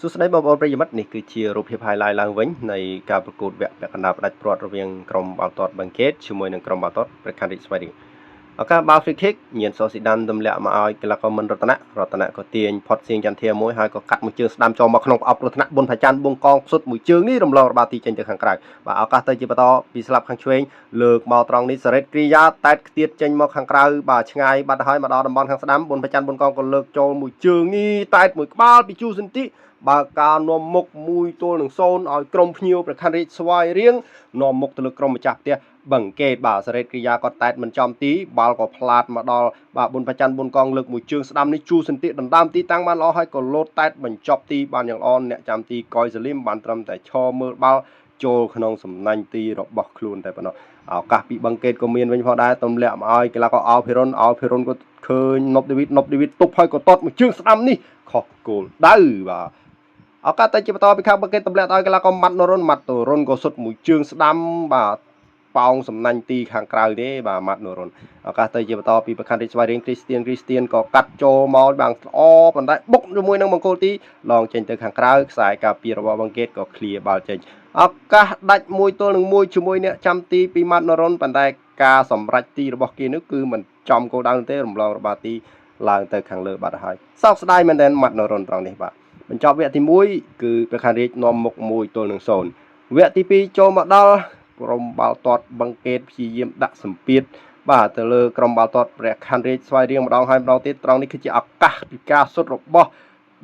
សួស្តីបងប្អូនប្រិយមិត្តនេះគឺជារូបភាព highlight ឡើងវិញនៃការប្រកួតវគ្គពាក់កណ្ដាលផ្ដាច់ព្រាត់រវាងក្រុមបាល់ទាត់បឹងកេតជាមួយនឹងក្រុមបាល់ទាត់ព្រះខ័នរាជស្វាយរៀងឱកាសបាល់ free kick ញៀនសូស៊ីដានទម្លាក់មកឲ្យកីឡាករមិនរតនៈក៏ទាញផុតសៀងចន្ទធាមួយហើយក៏កាត់មួយជើងស្ដាំចូលមកក្នុងប្រអប់គ្រោះថ្នាក់ប៊ុនផាច័ន្ទបួងកងសុទ្ធមួយជើងនេះរំលងរបាទីចេញទៅខាងក្រៅបាទឱកាសទៅជាបន្តពីស្លាប់ខាងឆ្វេងលើកមកត្រង់នេះសារ៉េតគ្រីយ៉ាតែតខ្ទៀតចេញមកខាងក្រៅបាទឆ្ងាយបាត់ហើយមកដល់តំបន់ខាងស្ដាំប៊ុនផាច័ន្ទបួងកងក៏លើកចូលមួយជើងនេះតែតមួយក្បាលពីជូសិនទីបើការនាំមុខ1-0ឲ្យក្រុមភ្ញៀវព្រះខ័នរាជស្វាយរៀងនាំមុខទៅលើក្រុមម្ចាស់ផ្ទះបឹងកេតបាទសារ៉េតគ្រីយ៉ាក៏តែតមិនចំទីបាល់ក៏ផ្លាតមកដល់បាទប៊ុនផាច័ន្ទបួនកងលើកមួយជើងស្ដាំនេះជូសិនទីដណ្ដើមទីតាំងបានល្អហើយក៏លោតតែតបញ្ចប់ទីបានយ៉ាងល្អអ្នកចាំទីកុយសាលីមបានត្រឹមតែឈរមើលបាល់ចូលក្នុងសំណាញ់ទីរបស់ខ្លួនតែប៉ុណ្ណោះឱកាសពីបឹងកេតក៏មានវិញផងដែរទម្លាក់មកឲ្យកីឡាករអោភិរុនក៏ឃើញណប់ឌីវីតទប់ហើយក៏តតមួយជើងស្ដាំនេះខុសគោលដៅបាទឱកាសទៅជាបន្តពីខាងបឹងកេតទម្លាក់ឲ្យកីឡាករម៉ាត់នរុនក៏សុទ្ធមួយជើងស្ដាំបាទប៉ោងសំណាញ់ទីខាងក្រៅទេបាទម៉ាត់នរុនឱកាសទៅជាបន្តពីប្រខ័នរាជស្វាយរៀងគ្រីស្ទៀនក៏កាត់ចូលមកបានល្អប៉ុន្តែបុកជាមួយនឹងបង្គោលទីឡងចេញទៅខាងក្រៅខ្សែការពាររបស់បឹងកេតក៏ឃ្លៀបាល់ចេញឱកាសដាច់1-1ជាមួយអ្នកចាំទីពីម៉ាត់នរុនប៉ុន្តែការសម្រេចទីរបស់គេនោះគឺមិនចំគោលដៅទេរំលងរបាទីឡើងទៅខាងលើបាត់ហើយសោកស្ដាយមែនទែនម៉ាត់នរុនត្រង់នេះបាទបញ្ចប់វគ្គទី1គឺព្រះខ័នរាជនាំមុខ1-0វគ្គទី2ចូលមកដល់ក្រុមបាល់ទាត់បឹងកេតព្យាយាមដាក់សម្ពាធបាទទៅលើក្រុមបាល់ទាត់ព្រះខ័នរាជស្វាយរៀងម្ដងហើយម្ដងទៀតត្រង់នេះគឺជាឱកាសពីការសុទ្ធរបស់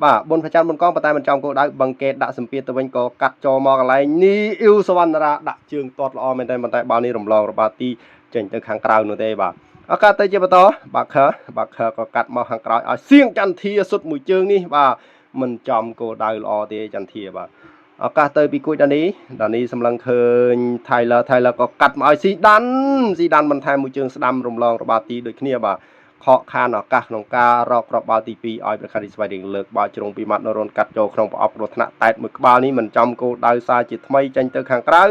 បាទប៊ុនផាច័ន្ទបួនកងប៉ុន្តែមិនចំគោលដៅបឹងកេតដាក់សម្ពាធទៅវិញក៏កាត់ចូលមកកន្លែងនេះអ៊ីវសវណ្ណរាដាក់ជើងទាត់ល្អមែនតែបាល់នេះរំលងរបាទីចេញទៅខាងក្រៅនោះទេបាទឱកាសទៅជាបន្តបាក់ខើក៏កាត់មកខាងក្រោយឲ្យសៀងចន្ទធាសុទ្ធមួយជើងនេះបាទមិនចំគោលដៅល្អទេចន្ទធាបាទឱកាសទៅពីគួយដានីសម្លឹងឃើញថៃឡឺក៏កាត់មកឲ្យស៊ីដានបន្ថែមមួយជើងស្ដាំរំលងរបាទីដូចគ្នាបាទខកខានឱកាសក្នុងការរកគ្រាប់បាល់ទី2ឲ្យព្រះខ័នរាជស្វាយរៀងលើកបាល់ជ្រុងពីម៉ាត់នរុនកាត់ចូលក្នុងប្រអប់គ្រោះថ្នាក់តែតមួយក្បាលនេះមិនចំគោលដៅសារជាថ្មីចេញទៅខាងក្រៅ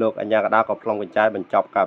លោកអញ្ញាកដាក៏ប្លង់កញ្ចែបញ្ចប់ការ